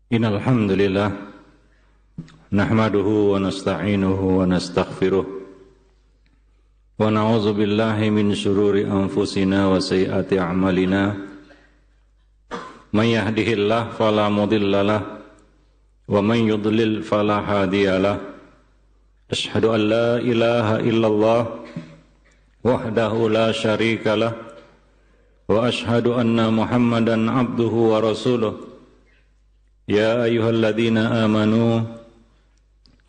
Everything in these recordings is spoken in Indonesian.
Innal hamdalillah nahmaduhu wa nasta'inuhu wa nastaghfiruh wa na'udzu billahi min shururi anfusina wa sayyiati a'malina may yahdihillahu fala mudilla lahu wa man yudlil fala hadiya lahu asyhadu an la ilaha illallah wahdahu la syarika lahu wa asyhadu anna muhammadan abduhu wa rasuluh. Ya ayyuhalladzina amanu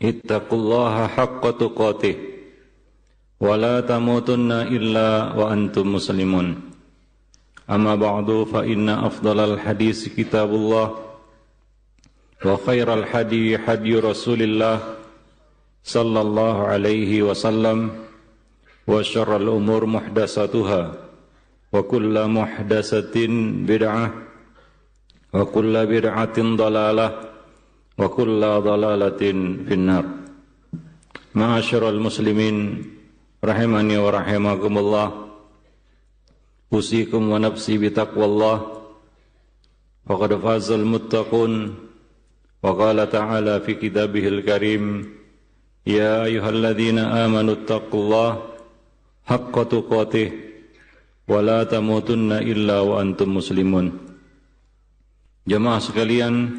ittaqullaha haqqa tuqatih wa la tamutunna illa wa antum muslimun. Amma ba'du fa inna afdalal hadis kitabullah wa khairal hadi hadi Rasulillah sallallahu alaihi wasallam wa syarrul umur muhdatsatuha wa kullu muhdatsatin bid'ah wa kullu bid'atin dalalah wa kullu dalalatin finnar. Ma'asyiral muslimin rahimani wa rahimakumullah, usikum wa nafsi bitaqwallah faqad fazal muttaqun wa qala ta'ala fi kitabihil karim ya ayyuhalladzina amanu ittaqullaha haqqa tuqatih wa la tamutunna illa wa antum muslimun. Jemaah sekalian,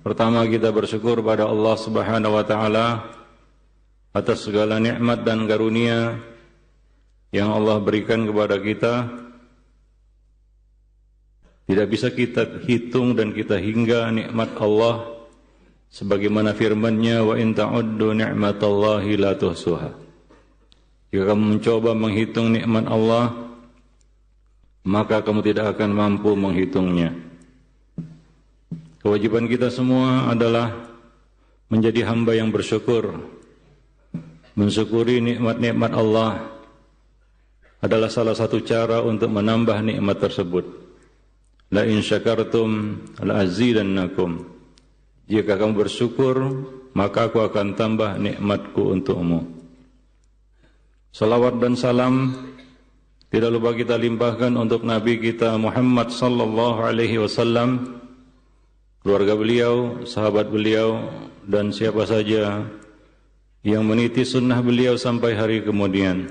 pertama kita bersyukur pada Allah Subhanahu wa taala atas segala nikmat dan karunia yang Allah berikan kepada kita. Tidak bisa kita hitung dan kita hingga nikmat Allah sebagaimana firman-Nya wa in ta'uddu ni'matallahi la tuhsuha. Jika kamu mencoba menghitung nikmat Allah, maka kamu tidak akan mampu menghitungnya. Kewajiban kita semua adalah menjadi hamba yang bersyukur. Mensyukuri nikmat-nikmat Allah adalah salah satu cara untuk menambah nikmat tersebut. La in syakartum la azidannakum. Jika kamu bersyukur, maka aku akan tambah nikmatku untukmu. Salawat dan salam tidak lupa kita limpahkan untuk Nabi kita Muhammad sallallahu alaihi wasallam, keluarga beliau, sahabat beliau, dan siapa saja yang meniti sunnah beliau sampai hari kemudian.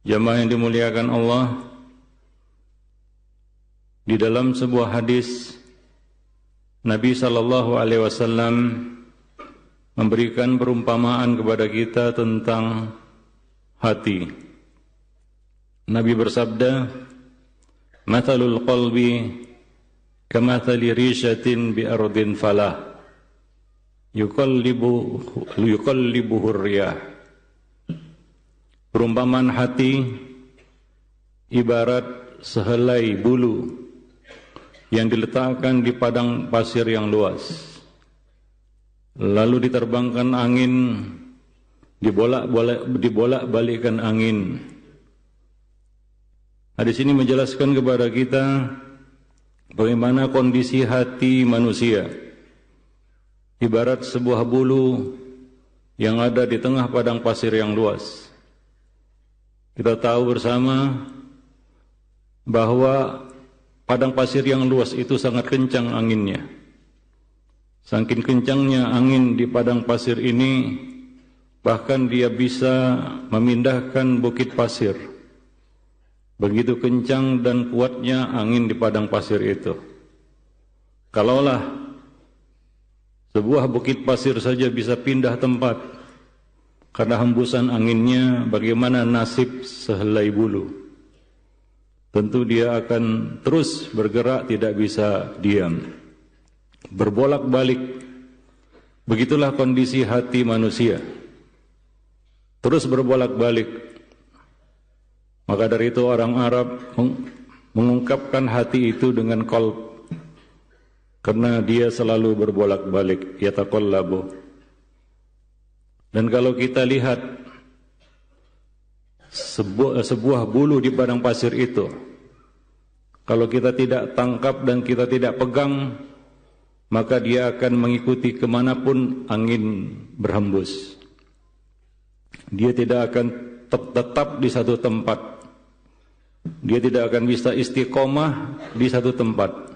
Jamaah yang dimuliakan Allah, di dalam sebuah hadis Nabi sallallahu alaihi wasallam memberikan perumpamaan kepada kita tentang hati. Nabi bersabda, "Mathalul qalbi kamathali rishatin bi ardin falah yuqallibuhu riyah." Perumpamaan hati ibarat sehelai bulu yang diletakkan di padang pasir yang luas, lalu diterbangkan angin, dibolak-balikkan angin. Hadis ini menjelaskan kepada kita bagaimana kondisi hati manusia. Ibarat sebuah bulu yang ada di tengah padang pasir yang luas. Kita tahu bersama bahwa padang pasir yang luas itu sangat kencang anginnya. Saking kencangnya angin di padang pasir ini, bahkan dia bisa memindahkan bukit pasir. Begitu kencang dan kuatnya angin di padang pasir itu. Kalaulah sebuah bukit pasir saja bisa pindah tempat karena hembusan anginnya, bagaimana nasib sehelai bulu? Tentu dia akan terus bergerak, tidak bisa diam, berbolak-balik. Begitulah kondisi hati manusia, terus berbolak-balik. Maka dari itu orang Arab mengungkapkan hati itu dengan qalb, karena dia selalu berbolak-balik, yataqallabu. Dan kalau kita lihat sebuah bulu di padang pasir itu, kalau kita tidak tangkap dan kita tidak pegang, maka dia akan mengikuti kemanapun angin berhembus. Dia tidak akan tetap di satu tempat. Dia tidak akan bisa istiqomah di satu tempat.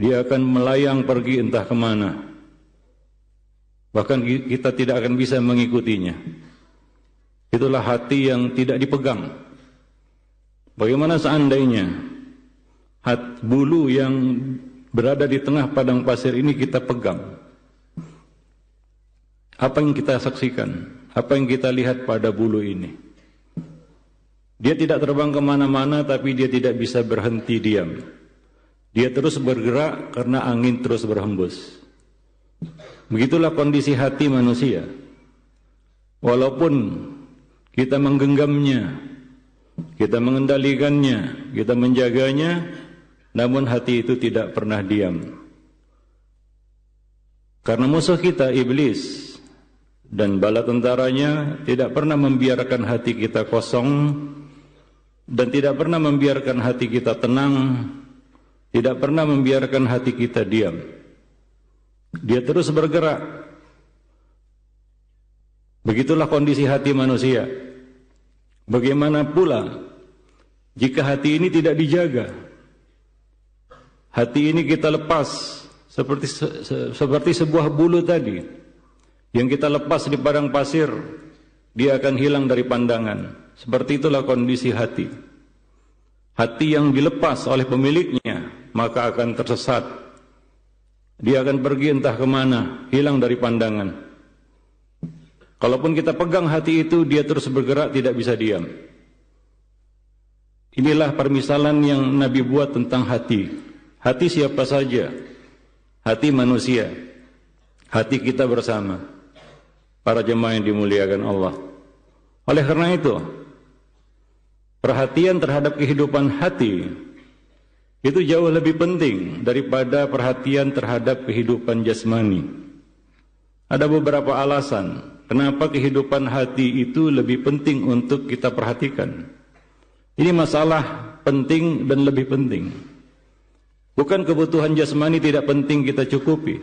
dia akan melayang pergi entah kemana. Bahkan kita tidak akan bisa mengikutinya. Itulah hati yang tidak dipegang. Bagaimana seandainya bulu yang berada di tengah padang pasir ini kita pegang? Apa yang kita saksikan? Apa yang kita lihat pada bulu ini? Dia tidak terbang kemana-mana, tapi dia tidak bisa berhenti diam. Dia terus bergerak karena angin terus berhembus. Begitulah kondisi hati manusia. Walaupun kita menggenggamnya, kita mengendalikannya, kita menjaganya, namun hati itu tidak pernah diam. Karena musuh kita, iblis, dan bala tentaranya tidak pernah membiarkan hati kita kosong, dan tidak pernah membiarkan hati kita tenang, tidak pernah membiarkan hati kita diam. Dia terus bergerak. Begitulah kondisi hati manusia. Bagaimana pula jika hati ini tidak dijaga? Hati ini kita lepas seperti sebuah bulu tadi yang kita lepas di padang pasir, dia akan hilang dari pandangan. Seperti itulah kondisi hati. Hati yang dilepas oleh pemiliknya maka akan tersesat. Dia akan pergi entah kemana, hilang dari pandangan. Kalaupun kita pegang hati itu, dia terus bergerak, tidak bisa diam. Inilah permisalan yang Nabi buat tentang hati. Hati siapa saja? Hati manusia. Hati kita bersama. Para jemaah yang dimuliakan Allah. Oleh karena itu, perhatian terhadap kehidupan hati itu jauh lebih penting daripada perhatian terhadap kehidupan jasmani. Ada beberapa alasan kenapa kehidupan hati itu lebih penting untuk kita perhatikan. Ini masalah penting dan lebih penting. Bukan kebutuhan jasmani tidak penting kita cukupi.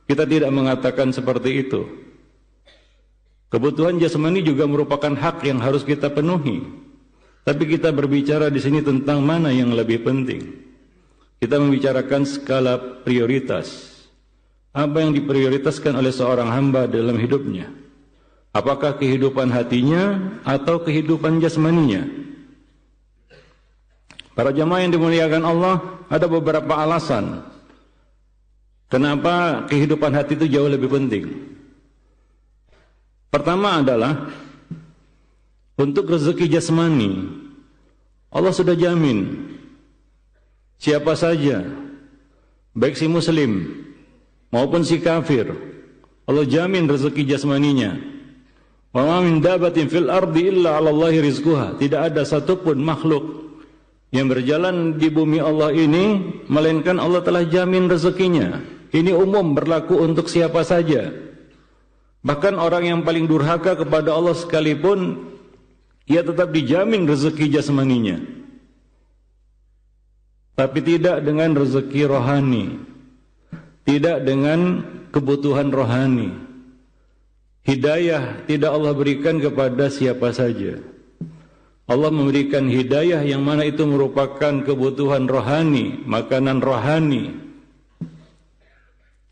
Kita tidak mengatakan seperti itu. Kebutuhan jasmani juga merupakan hak yang harus kita penuhi. Tapi kita berbicara di sini tentang mana yang lebih penting. Kita membicarakan skala prioritas. Apa yang diprioritaskan oleh seorang hamba dalam hidupnya? Apakah kehidupan hatinya atau kehidupan jasmaninya? Para jamaah yang dimuliakan Allah, ada beberapa alasan kenapa kehidupan hati itu jauh lebih penting. Pertama adalah untuk rezeki jasmani. Allah sudah jamin siapa saja, baik si muslim maupun si kafir, Allah jamin rezeki jasmaninya. Wa ma min dabatin fil ardi illa 'ala Allahi rizquha. Tidak ada satupun makhluk yang berjalan di bumi Allah ini melainkan Allah telah jamin rezekinya. Ini umum, berlaku untuk siapa saja. Bahkan orang yang paling durhaka kepada Allah sekalipun, ia tetap dijamin rezeki jasmaninya. Tapi tidak dengan rezeki rohani, tidak dengan kebutuhan rohani. Hidayah tidak Allah berikan kepada siapa saja. Allah memberikan hidayah yang mana itu merupakan kebutuhan rohani, makanan rohani.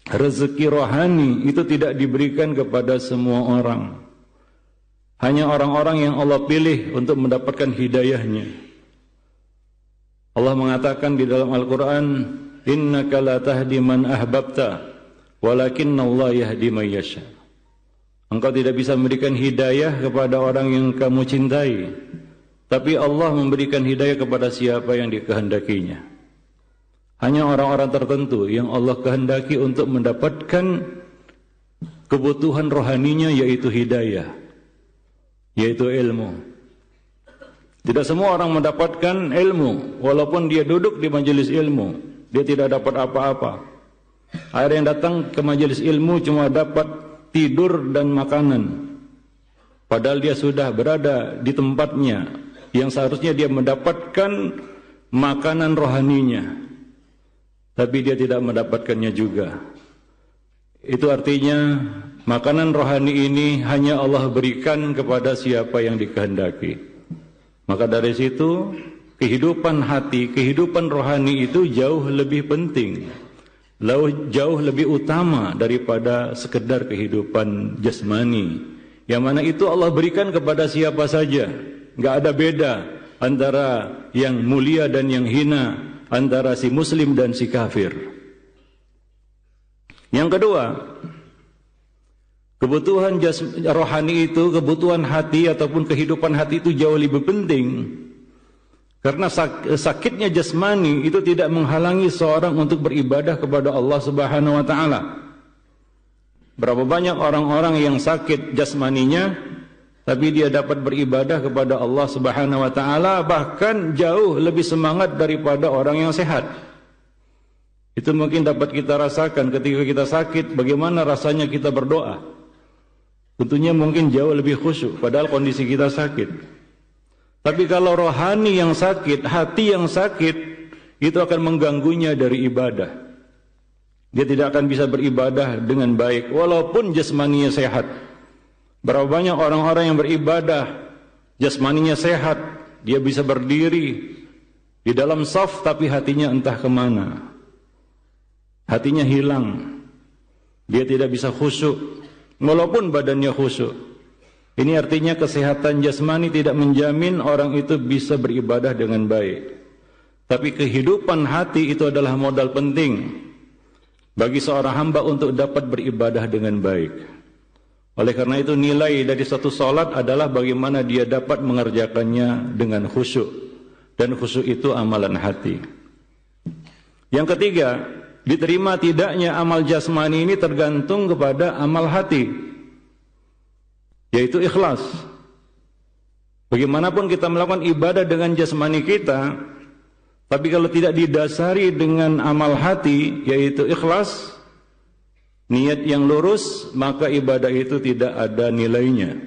Rezeki rohani itu tidak diberikan kepada semua orang. Hanya orang-orang yang Allah pilih untuk mendapatkan hidayahnya. Allah mengatakan di dalam Al-Quran, innaka la tahdi man ahbabta, walakinna Allah yahdi man yasha. Engkau tidak bisa memberikan hidayah kepada orang yang kamu cintai, tapi Allah memberikan hidayah kepada siapa yang dikehendakinya. Hanya orang-orang tertentu yang Allah kehendaki untuk mendapatkan kebutuhan rohaninya, yaitu hidayah, yaitu ilmu. Tidak semua orang mendapatkan ilmu, walaupun dia duduk di majelis ilmu, dia tidak dapat apa-apa. Ada yang datang ke majelis ilmu cuma dapat tidur dan makanan, padahal dia sudah berada di tempatnya yang seharusnya dia mendapatkan makanan rohaninya, tapi dia tidak mendapatkannya juga. Itu artinya makanan rohani ini hanya Allah berikan kepada siapa yang dikehendaki. Maka dari situ kehidupan hati, kehidupan rohani itu jauh lebih penting jauh lebih utama daripada sekedar kehidupan jasmani, yang mana itu Allah berikan kepada siapa saja. Enggak ada beda antara yang mulia dan yang hina, antara si muslim dan si kafir. Yang kedua, kebutuhan rohani itu, kebutuhan hati ataupun kehidupan hati itu jauh lebih penting. Karena sakitnya jasmani itu tidak menghalangi seorang untuk beribadah kepada Allah Subhanahu wa taala. Berapa banyak orang-orang yang sakit jasmaninya tapi dia dapat beribadah kepada Allah Subhanahu wa taala, bahkan jauh lebih semangat daripada orang yang sehat. Itu mungkin dapat kita rasakan ketika kita sakit, bagaimana rasanya kita berdoa. Tentunya mungkin jauh lebih khusyuk padahal kondisi kita sakit. Tapi kalau rohani yang sakit, hati yang sakit, itu akan mengganggunya dari ibadah. Dia tidak akan bisa beribadah dengan baik walaupun jasmaninya sehat. Berapa banyak orang-orang yang beribadah jasmaninya sehat, dia bisa berdiri di dalam saf tapi hatinya entah kemana. Hatinya hilang. Dia tidak bisa khusyuk walaupun badannya khusyuk. Ini artinya kesehatan jasmani tidak menjamin orang itu bisa beribadah dengan baik. Tapi kehidupan hati itu adalah modal penting bagi seorang hamba untuk dapat beribadah dengan baik. Oleh karena itu nilai dari satu salat adalah bagaimana dia dapat mengerjakannya dengan khusyuk. Dan khusyuk itu amalan hati. Yang ketiga, diterima tidaknya amal jasmani ini tergantung kepada amal hati, yaitu ikhlas. Bagaimanapun kita melakukan ibadah dengan jasmani kita, tapi kalau tidak didasari dengan amal hati, yaitu ikhlas, niat yang lurus, maka ibadah itu tidak ada nilainya.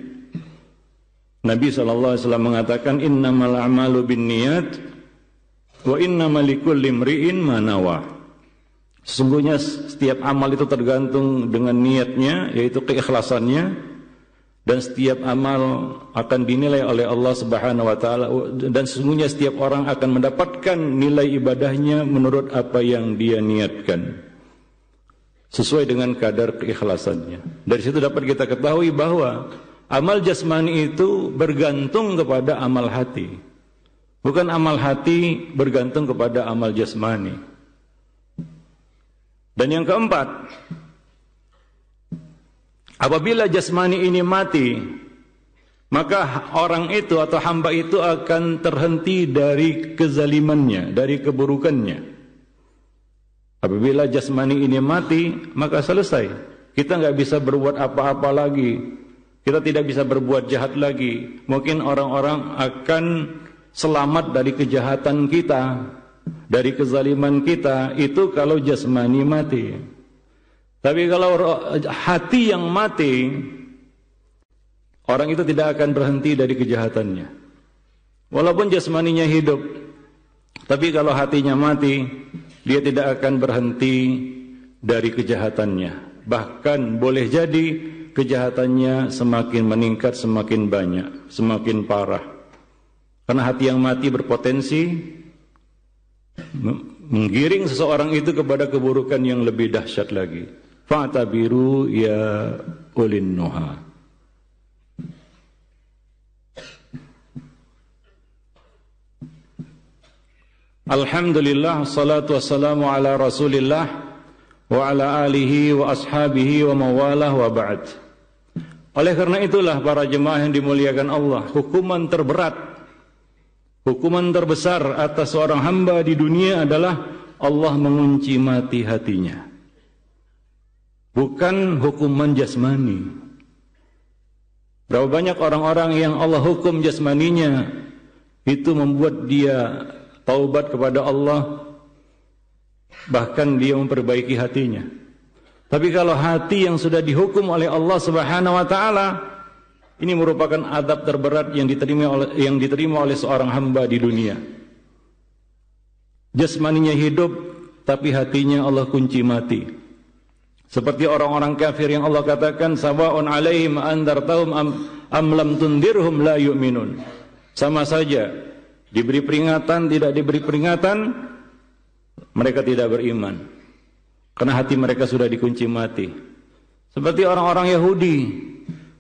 Nabi SAW mengatakan, innamal a'malu binniyat wa innamal likulli imri'in ma nawa. Sesungguhnya setiap amal itu tergantung dengan niatnya, yaitu keikhlasannya. Dan setiap amal akan dinilai oleh Allah Subhanahu wa taala, dan sesungguhnya setiap orang akan mendapatkan nilai ibadahnya menurut apa yang dia niatkan, sesuai dengan kadar keikhlasannya. Dari situ dapat kita ketahui bahwa amal jasmani itu bergantung kepada amal hati, bukan amal hati bergantung kepada amal jasmani. Dan yang keempat, apabila jasmani ini mati, maka orang itu atau hamba itu akan terhenti dari kezalimannya, dari keburukannya. Apabila jasmani ini mati, maka selesai. Kita nggak bisa berbuat apa-apa lagi. Kita tidak bisa berbuat jahat lagi. Mungkin orang-orang akan selamat dari kejahatan kita, dari kezaliman kita, itu kalau jasmani mati. Tapi kalau hati yang mati, orang itu tidak akan berhenti dari kejahatannya. Walaupun jasmaninya hidup, tapi kalau hatinya mati, dia tidak akan berhenti dari kejahatannya. Bahkan boleh jadi kejahatannya semakin meningkat, semakin banyak, semakin parah. Karena hati yang mati berpotensi menggiring seseorang itu kepada keburukan yang lebih dahsyat lagi. Fa'tabiru ya ulin nuha. Alhamdulillah, salatu wassalamu ala Rasulillah wa ala alihi wa ashabihi wa mawalah wa ba'd. Oleh karena itulah para jemaah yang dimuliakan Allah, hukuman terberat, hukuman terbesar atas seorang hamba di dunia adalah Allah mengunci mati hatinya. Bukan hukuman jasmani. Berapa banyak orang-orang yang Allah hukum jasmaninya, itu membuat dia taubat kepada Allah, bahkan dia memperbaiki hatinya. Tapi kalau hati yang sudah dihukum oleh Allah Subhanahu wa taala, ini merupakan adab terberat yang diterima oleh seorang hamba di dunia. Jasmaninya hidup, tapi hatinya Allah kunci mati. Seperti orang-orang kafir yang Allah katakan, sawa'un 'alaihim andartahum am lam tundirhum la yu'minun. Sama saja, diberi peringatan, tidak diberi peringatan, mereka tidak beriman. karena hati mereka sudah dikunci mati. Seperti orang-orang Yahudi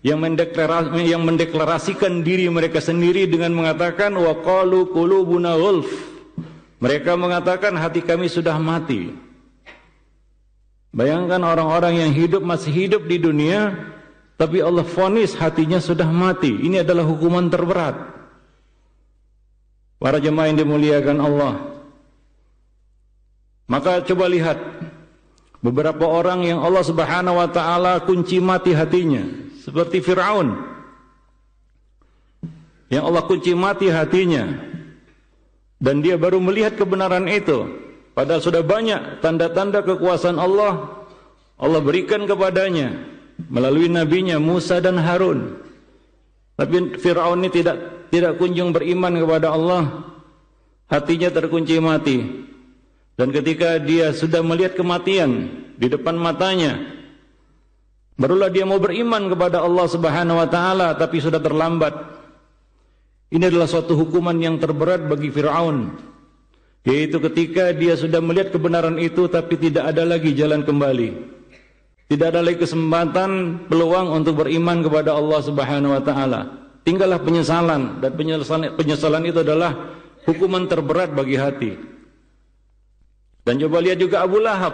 yang mendeklarasikan diri mereka sendiri dengan mengatakan wa qalu qulubuna ghulf. Mereka mengatakan hati kami sudah mati. Bayangkan orang-orang yang masih hidup di dunia, tapi Allah vonis hatinya sudah mati. Ini adalah hukuman terberat. Para jemaah yang dimuliakan Allah, maka coba lihat beberapa orang yang Allah Subhanahu wa taala kunci mati hatinya, seperti Firaun yang Allah kunci mati hatinya, dan dia baru melihat kebenaran itu, padahal sudah banyak tanda-tanda kekuasaan Allah berikan kepadanya melalui nabinya Musa dan Harun. Tapi Firaun ini tidak kunjung beriman kepada Allah, hatinya terkunci mati. Dan ketika dia sudah melihat kematian di depan matanya, barulah dia mau beriman kepada Allah Subhanahu wa taala, tapi sudah terlambat. Ini adalah suatu hukuman yang terberat bagi Firaun, yaitu ketika dia sudah melihat kebenaran itu tapi tidak ada lagi jalan kembali. Tidak ada lagi kesempatan, peluang untuk beriman kepada Allah Subhanahu wa taala. Tinggallah penyesalan, dan penyesalan itu adalah hukuman terberat bagi hati. Dan coba lihat juga Abu Lahab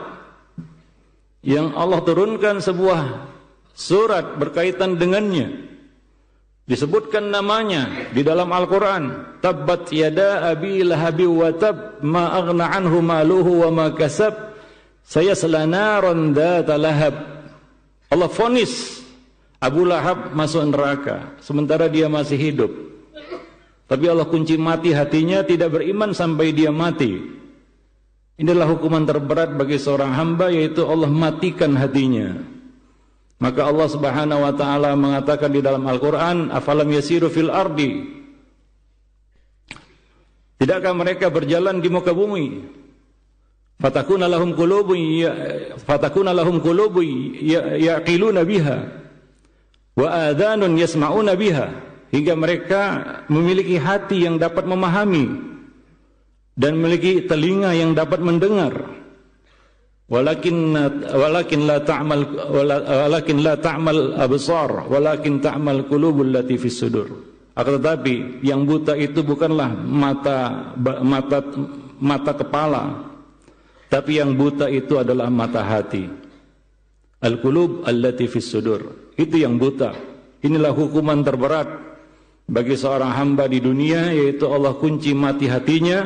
yang Allah turunkan sebuah surat berkaitan dengannya. Disebutkan namanya di dalam Al-Qur'an, tabbat yada abi lahabi wa tab ma aghna anhu maluhu wa ma kasab sayasla naran dzata lahab. Allah vonis Abu Lahab masuk neraka sementara dia masih hidup. Tapi Allah kunci mati hatinya, tidak beriman sampai dia mati. Inilah hukuman terberat bagi seorang hamba, yaitu Allah matikan hatinya. Maka Allah Subhanahu wa taala mengatakan di dalam Al-Qur'an, afalam yasiru fil ardi, tidakkah mereka berjalan di muka bumi? Fatakuna lahum qulubun yaqiluna biha wa adhanun yasma'una biha, hingga mereka memiliki hati yang dapat memahami dan memiliki telinga yang dapat mendengar. Walakin la ta'mal absar walakin ta'mal qulubul lati fis sudur. Akan tetapi yang buta itu bukanlah mata kepala, tapi yang buta itu adalah mata hati. Al-qulub allati fis sudur, itu yang buta. Inilah hukuman terberat bagi seorang hamba di dunia, yaitu Allah kunci mati hatinya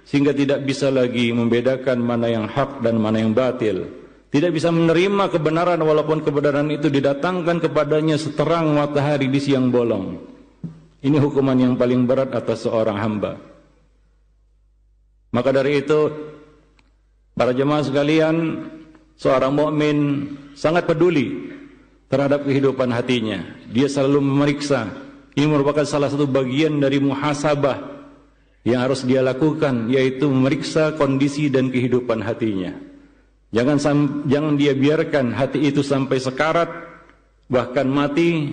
sehingga tidak bisa lagi membedakan mana yang hak dan mana yang batil. Tidak bisa menerima kebenaran walaupun kebenaran itu didatangkan kepadanya seterang matahari di siang bolong. Ini hukuman yang paling berat atas seorang hamba. Maka dari itu, para jemaah sekalian, seorang mukmin sangat peduli terhadap kehidupan hatinya. Dia selalu memeriksa. Ini merupakan salah satu bagian dari muhasabah yang harus dia lakukan, yaitu memeriksa kondisi dan kehidupan hatinya. Jangan dia biarkan hati itu sampai sekarat, bahkan mati,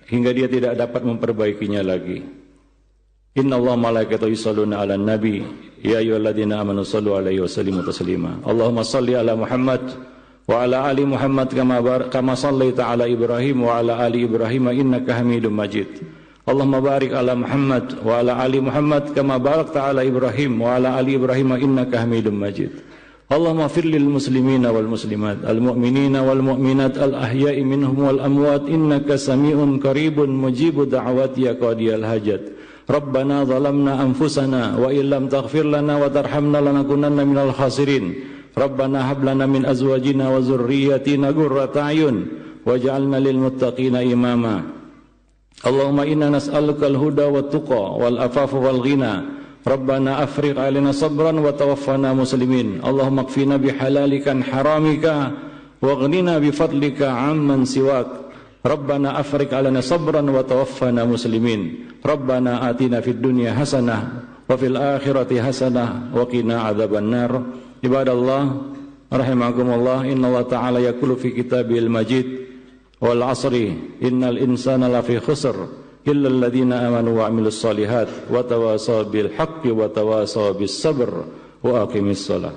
hingga dia tidak dapat memperbaikinya lagi. Innallaha malaikatahu yusholluna 'alan nabi ya ayyuhalladzina amanu shallu 'alaihi wa sallimu taslima. Allahumma shalli 'ala Muhammad wa 'ala ali Muhammad kama shallaita 'ala Ibrahim wa 'ala ali Ibrahim innaka Hamidum Majid. Allahumma barik 'ala Muhammad wa 'ala ali Muhammad kama barakta 'ala Ibrahim wa 'ala ali Ibrahim innaka Hamidum Majid. Allahumma ighfir lil muslimina wal muslimat, al mu'minina wal mu'minat, al ahya'i minhum wal amwat, innaka sami'un qaribun mujibu da'wati ya qadiyal hajat. Rabbana zalamna anfusana wa illam taghfir lana wa tarhamna lanakunanna minal khasirin. Rabbana hab lana min azwajina wa dzurriyyatina qurrata a'yun waj'alna lil muttaqina imama. Allahumma inna nas'aluka al-huda wat tuqa wal afafa wal ghina. Rabbana afrigh 'alaina sabran wa tawaffana muslimin. Allahumma kfina bihalalika an haramika waghnina bifadlika 'amman siwak. Rabbana afrigh 'alaina sabran wa tawaffana muslimin. Rabbana atina fid dunya hasanah wa fil akhirati hasanah wa qina adzaban nar. Ibadallah rahimakumullah, innallaha ta'ala yaqulu fi kitabil majid wal 'asri innal insana lafi khusr illa alladhina amanu wa 'amilus solihat wa tawasaw bil haqqi wa tawasaw bis sabr wa aqimis shalah.